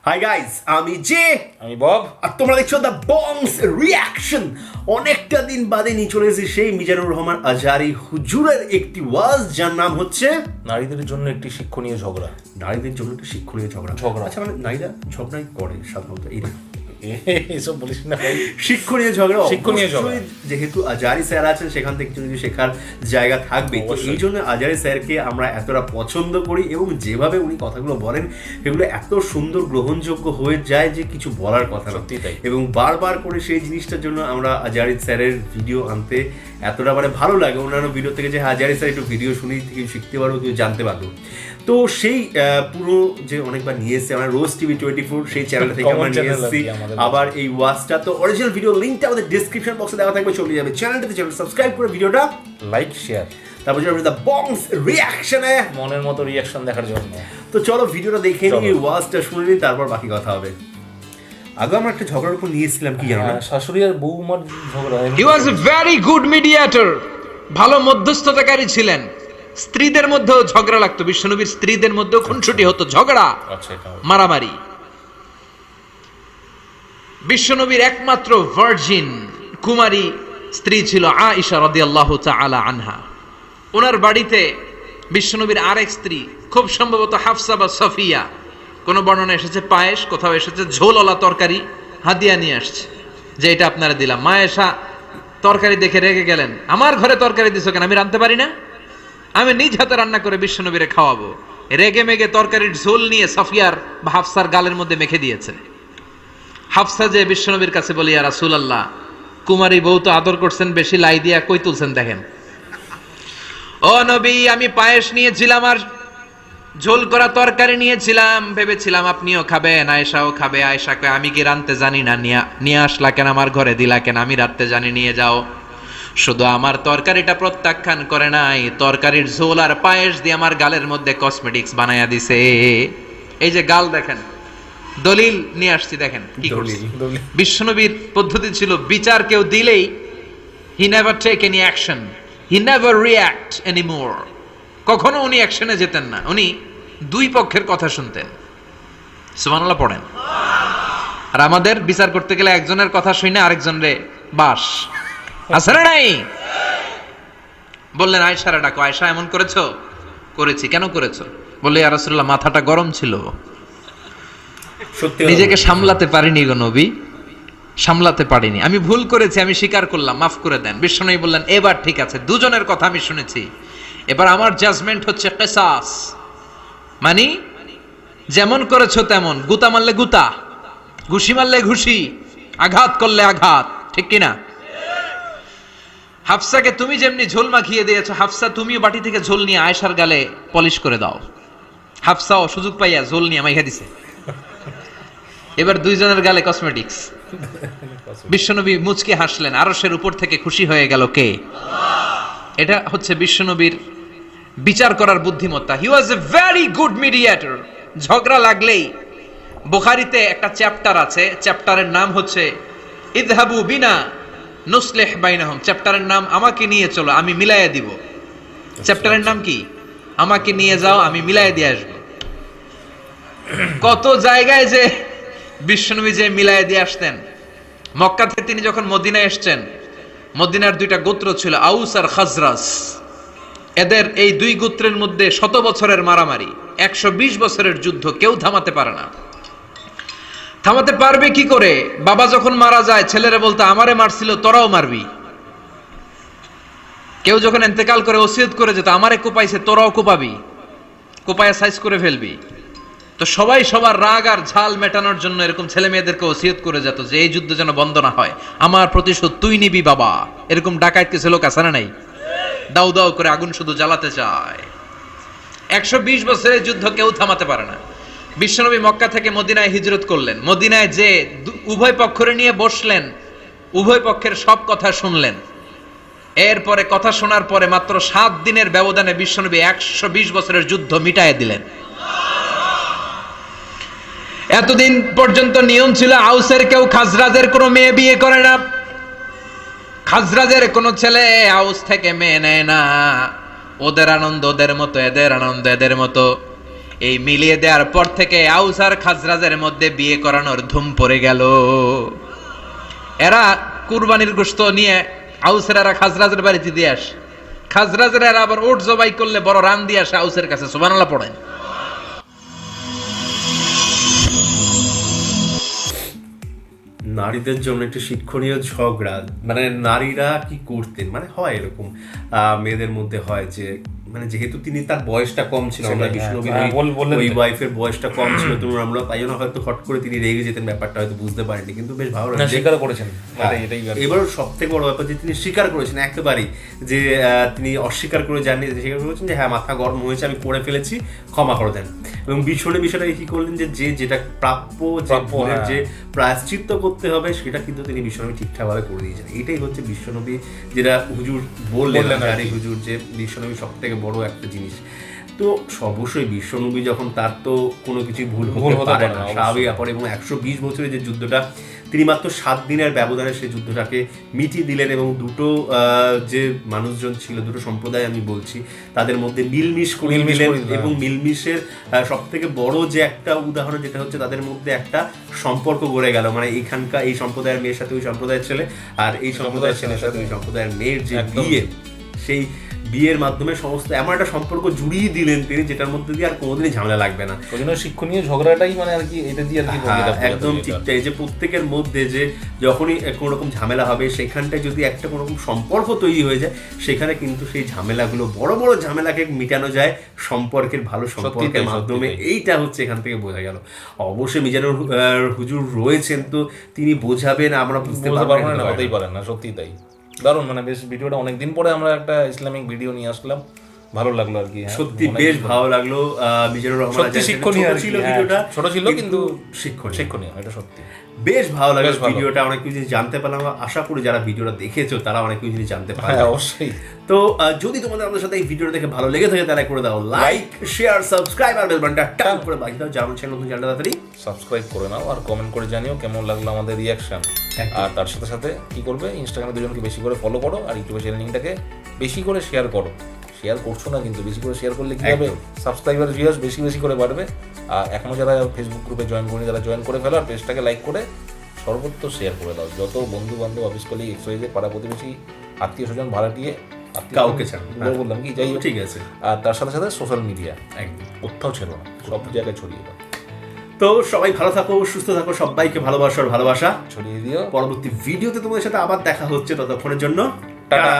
Hi guys, আমি আমি Bob. আর তোমরা দেখছো দ্য বংস রিয়াকশন। অনেকটা দিন বাদে নিয়ে চলে এসেছি সেই মিজানুর রহমান আজহারি হুজুরের একটি ওয়াজ, যার নাম হচ্ছে নারীদের জন্য একটি শিক্ষণীয় ঝগড়া। নারীদের জন্য একটা শিক্ষণীয় ঝগড়া। আচ্ছা, মানে নারীরা ঝগড়াই করে সাধারণত, এই এসব বলিস না ভাই। শিক্ষণীয় ঝগড়া, শিক্ষণীয় ঝগড়া। যেহেতু আজহারি স্যার আছেন, সেখান থেকে কিছু কিছু শেখার জায়গা থাকবে। তো এই জন্য আজহারি স্যারকে আমরা এতটা পছন্দ করি এবং যেভাবে উনি কথাগুলো বলেন সেগুলো এত সুন্দর গ্রহণযোগ্য হয়ে যায় যে কিছু বলার কথা না। তাই। এবং বারবার করে সেই জিনিসটার জন্য আমরা আজহারি স্যারের ভিডিও আনতে এতটা মানে ভালো লাগে অন্যান্য ভিডিও থেকে, যে আজহারি স্যার একটু ভিডিও শুনেই কেউ শিখতে পারবো, কেউ জানতে পারবো। তো সেই পুরো যে অনেকবার নিয়ে এসেছি আমরা রোজ টিভি 24 সেই চ্যানেল থেকে আমরা নিয়ে এসেছি আবার এই ওয়াচটা। তো অরিজিনাল ভিডিও লিঙ্কটা আমাদের ডেসক্রিপশন বক্সে দেওয়া থাকবে, চলে যাবে চ্যানেলটাতে, চ্যানেল সাবস্ক্রাইব করে ভিডিওটা লাইক শেয়ার, তারপর যাবে দ্য বংস রিয়াকশনে মনের মতো রিয়াকশন দেখার জন্য। তো চলো ভিডিওটা দেখে নিই, এই ওয়াচটা শুনে নিই, তারপর বাকি কথা হবে। আগে আমরা একটা ঝগড়ার উপর নিয়েছিলাম, কি জানো না? শাশুড়ি আর বৌমার ঝগড়া। হি ওয়াজ এ ভেরি গুড মিডিয়েটর, ভালো মধ্যস্থতাকারী ছিলেন। স্ত্রীদের মধ্যেও ঝগড়া লাগতো, বিশ্বনবীর স্ত্রীদের মধ্যেও খুনসুটি হতো, ঝগড়া আচ্ছা, এটা মারামারি। বিশ্বনবীর একমাত্র ভার্জিন কুমারী স্ত্রী ছিল আয়েশা রাদিয়াল্লাহু তাআলা আনহা। ওনার বাড়িতে বিশ্বনবীর আরেক স্ত্রী, খুব সম্ভবত হাফসা বা সফিয়া, কোন বর্ণনা এসেছে পায়েস, কোথাও এসেছে ঝোলওয়ালা তরকারি হাদিয়া নিয়ে আসছে, যে এটা আপনারা দিলাম। মায়েশা তরকারি দেখে রেগে গেলেন, আমার ঘরে তরকারি দিছো কেন, আমি রাঁধতে পারি না? আমি নিজ হাতে রান্না করে বিশ্বনবীরে খাওয়াবো। রেগে মেগে তরকারির ঝোল নিয়ে সাফিয়ার বা হাফসার গালের মধ্যে মেখে দিয়েছে। হাফসা যে বিশ্বনবীর কাছে বলি, ইয়া রাসূলুল্লাহ, কুমারী বউ তো আদর করছেন বেশি, লাই দিয়া কই তুলছেন দেখেন। ও নবী, আমি পায়েস নিয়েছিলাম আর ঝোল করা তরকারি নিয়েছিলাম, ভেবেছিলাম আপনিও খাবেন, আয়েশাও খাবে। আয়েশা কয়, আমি কি রাঁধতে জানি না, নিয়ে আসলা কেন আমার ঘরে, দিলা কেন? আমি রাঁধতে জানি, নিয়ে যাও। শুধু আমার তরকারিটা প্রত্যাখ্যান করে নাই, তরকারির ঝোল আর পায়েস দিয়ে আমার গালের মধ্যে কসমেটিক্স বানায়া দিছে। এই যে গাল দেখেন, দলিল নিয়ে আসছি, দেখেন কি করছে। বিশ্বনবীর পদ্ধতি ছিল, বিচার কেউ দিলেই he never take any action, he never react anymore. কখনো উনি অ্যাকশনে যেতেন না, উনি দুই পক্ষের কথা শুনতেন। সুবহানাল্লাহ পড়েন। আর আমাদের বিচার করতে গেলে একজনের কথা শুনে আরেকজনরে বাস আছে না নাই? বললেন আয়েশারে ডাকো। আয়েশা, এমন করেছো? করেছি। কেন করেছো? বললে, ইয়া রাসূলুল্লাহ, মাথাটা গরম ছিল, সত্যি নিজেকে সামলাতে পারিনি গো নবী, সামলাতে পারিনি, আমি ভুল করেছি, আমি স্বীকার করলাম, মাফ করে দেন। বিশ্বনবী বললেন, এবার ঠিক আছে, দুজনের কথা আমি শুনেছি, এবার আমার জাজমেন্ট হচ্ছে কিসাস, মানে যেমন করেছো তেমন, গুতা মারলে গুতা, ঘুষি মারলে ঘুষি, আঘাত করলে আঘাত, ঠিক কিনা? হাফসাকে তুমি যেমনি ঝোল মাখিয়ে দিয়েছো, হাফসা তুমিও বাটি থেকে ঝোল নিয়ে আয়েশার গালে পলিশ করে দাও। হাফসাও সুযোগ পাইয়া ঝোল নিয়ে মাইখা দিছে। এবার দুইজনের গালে কসমেটিক্স। বিশ্বনবী মুচকে হাসলেন, আরশের উপর থেকে খুশি হয়ে গেল কে? এটা হচ্ছে বিশ্বনবীর বিচার করার বুদ্ধিমত্তা। হি ওয়াজ এ ভেরি গুড মিডিয়েটর। ঝগড়া লাগলেই, বুখারীতে একটা চ্যাপ্টার আছে, চ্যাপ্টারের নাম হচ্ছে ইযহাবু বিনা নুসলিহ বাইনাহুম। চ্যাপ্টারের নাম আমাকে নিয়ে চলো, আমি মিলাইয়া দিব। চ্যাপ্টারের নাম কি? আমাকে নিয়ে যাও, আমি মিলাইয়া দিয়ে আসবো। কত জায়গায় যে বিশ্বনবী যে মিলাইয়া দিয়ে আসতেন। মক্কা থেকে তিনি যখন মদিনায় এসছেন, মদিনার দুইটা গোত্র ছিল, আউস আর খাজরাজ। এদের এই দুই গোত্রের মধ্যে 100 বছরের মারামারি, 120 বছরের যুদ্ধ, কেউ থামাতে পারে না। থামাতে পারবে কি করে? বাবা যখন মারা যায়, ছেলেরা বলতো, আমারে মারছিল, তোরাও মারবি। কেউ যখন ইন্তেকাল করে ওসিয়ত করে যেত, আমারে কোপাইছে, তোরাও কোপাবি, কোপায়া সাইজ করে ফেলবি। তো সবাই সবার রাগ আর ঝাল মেটানোর জন্য এরকম ছেলে মেয়েদেরকে ওসিয়ত করে যেত যে এই যুদ্ধ যেন বন্ধ না হয়, আমার প্রতিশোধ তুই নিবি বাবা। এরকম ডাকাইত কিছু লোক আছে না নাই? দাউ দাউ করে আগুন শুধু জ্বালাতে চায়। 120 বছরের যুদ্ধ কেউ থামাতে পারে না। বিশ্বনবী মক্কা থেকে মদিনায় হিজরত করলেন। মদিনায় যে উভয় পক্ষরে নিয়ে বসলেন, উভয় পক্ষের সব কথা শুনলেন। এরপরে কথা শোনার পরে মাত্র 7 দিনের ব্যবধানে বিশ্বনবী 120 বছরের যুদ্ধ মিটায়ে দিলেন। এতদিন পর্যন্ত নিয়ম ছিল, আউসের কেউ খাজরাজের কোনো মেয়ে বিয়ে করে না, খাজরাজের কোনো ছেলে আউস থেকে মেয়ে নেয় না। ওদের আনন্দ ওদের মতো, এদের আনন্দ এদের মতো। এই মিলিয়ে দেওয়ার পর থেকে আউস আর খাজরাজের মধ্যে বিয়ে করানোর ধুম পড়ে গেল। এরা কুরবানির গোশত নিয়ে আউসের এরা খাজরাজের বাড়িতে দিয়ে আসে, খাজরাজের এরা আবার ওট জবাই করলে বড় রান দিয়ে আসে আউসের কাছে। সুবহানাল্লাহ পড়েন। নারীদের জন্য একটি শিক্ষণীয় ঝগড়া, মানে নারীরা কি করতেন, মানে হয় এরকম মেয়েদের মধ্যে হয় যে মানে যেহেতু তিনি তার বয়সটা কম ছিল, আমরা বিষ্ণুনবীর ওই ওয়াইফের বয়সটা কম ছিল, তো আমরা তাই জন্য হয়তো হট করে তিনি রেগে যেতেন, ব্যাপারটা হয়তো বুঝতে পারেনি, কিন্তু বেশ ভালো লাগে স্বীকার করেছেন। এবার সব থেকে বড় ব্যাপার যে তিনি স্বীকার করেছেন একেবারেই, যে তিনি অস্বীকার করে জাননি, স্বীকার করেছেন যে হ্যাঁ মাথা গরম হয়েছে, আমি করে ফেলেছি, ক্ষমা করে দেন। এবং বিষ্ণু বিষয়টা কি করলেন যে যেটা প্রাপ্য যে প্রায়শ্চিত্ত করতে হবে সেটা কিন্তু তিনি বিশ্বনবী ঠিকঠাকভাবে করে দিয়েছেন। এটাই হচ্ছে বিশ্বনবী যেটা হুজুর বললেন আর এই হুজুর যে বিশ্বনবী সব থেকে বড় একটা জিনিস। তো অবশ্যই বিশ্বনবী যখন তার তো কোনো কিছু ভুল হতে পারে না, স্বাভাবিক ব্যাপার। এবং 120 বছরের যে যুদ্ধটা তিনি মাত্র 7 দিনের ব্যবধানে সেই যুদ্ধটাকে মিটিয়ে দিলেন, এবং দুটো যে মানুষজন ছিল, দুটো সম্প্রদায় আমি বলছি, তাদের মধ্যে মিলমিশ করে দিলেন। এবং মিলমিশের সব থেকে বড় যে একটা উদাহরণ যেটা হচ্ছে তাদের মধ্যে একটা সম্পর্ক গড়ে গেল, মানে এইখানকার এই সম্প্রদায়ের মেয়ের সাথে ওই সম্প্রদায়ের ছেলে, আর এই সম্প্রদায়ের ছেলের সাথে ওই সম্প্রদায়ের মেয়ের যে বিয়ে, সেই বিয়ের মাধ্যমে সমস্ত এমন একটা সম্পর্ক জুড়িয়ে দিলেন তিনি, যেটার মধ্যে দিয়ে আর কোনোদিনই ঝামেলা লাগবে না। ওই জন্য শিক্ষণীয় ঝগড়াটাই মানে আর কি, এটা দিয়ে আর কি একদম ঠিকটাই, যে প্রত্যেকের মধ্যে যে যখনই কোনো রকম ঝামেলা হবে সেখানটায় যদি একটা কোনো রকম সম্পর্ক তৈরি হয়ে যায়, সেখানে কিন্তু সেই ঝামেলাগুলো বড় বড় ঝামেলাকে মেটানো যায় সম্পর্কের, ভালো সম্পর্কের মাধ্যমে। এইটা হচ্ছে এখান থেকে বোঝা গেল। অবশ্যই মিজানুর হুজুর রয়েছেন, তো তিনি বোঝাবেন, আমরা বুঝতে পারবো না, হতেই পারে না, সত্যি তাই। দারুণ, মানে বেশ ভিডিওটা অনেকদিন পরে আমরা একটা ইসলামিক ভিডিও নিয়ে আসলাম, ভালো লাগলো আর কি। সত্যি বেশ ভালো লাগলো। মিজানুর রহমান সত্যি শিক্ষণীয় ছিল ভিডিওটা, ছোট ছিল কিন্তু শিক্ষণীয়, এটা সত্যি বেশ ভালো লাগলো ভিডিওটা। অনেক কিছু জানতে পারলাম, আশা করি যারা ভিডিওটা দেখেছো তারা অনেক কিছু জানতে পারবে। অবশ্যই। তো যদি তোমাদের আমাদের সাথে এই ভিডিওটা দেখে ভালো লেগে থাকে তাহলে করে দাও লাইক, শেয়ার, সাবস্ক্রাইব আর বেল বাটনটা টান করে বাজিয়ে দাও। যারা চ্যানেল নতুন চ্যানেলটা তাড়াতাড়ি সাবস্ক্রাইব করে নাও, আর কমেন্ট করে জানিও কেমন লাগলো আমাদের রিয়াকশন। আর তার সাথে সাথে কি করবে, ইনস্টাগ্রামে দুজনকে বেশি করে ফলো করো, আর ইউটিউবে চ্যানেলটাকে বেশি করে শেয়ার করো। শেয়ার করছো না কিন্তু, বেশি করে শেয়ার করলে কি হবে, সাবস্ক্রাইবার ভিউয়ার্স বেশি বেশি করে বাড়বে। আর এখনো যারা ফেসবুক গ্রুপে জয়েন করেনি তারা জয়েন করে ফেলো, আর পেজটাকে লাইক করে সর্বত্র শেয়ার করে দাও। যত বন্ধু বান্ধব, অফিস কলিগ, এক্সওয়াইজেড, পাড়া প্রতিবেশী, আত্মীয় স্বজন, ভাড়াটিয়ে, কাউকে ছাড়ো, বললাম কি, যাই ঠিক আছে। আর তার সাথে সাথে সোশ্যাল মিডিয়া একদম কোথাও ছেড়ো না, সব জায়গায় ছড়িয়ে দাও। তো সবাই ভালো থাকো, সুস্থ থাকো, সবাইকে ভালোবাসা ছড়িয়ে দিও। ছড়িয়ে দিও। পরবর্তী ভিডিওতে তোমাদের সাথে আবার দেখা হচ্ছে, ততক্ষণের জন্য টাটা।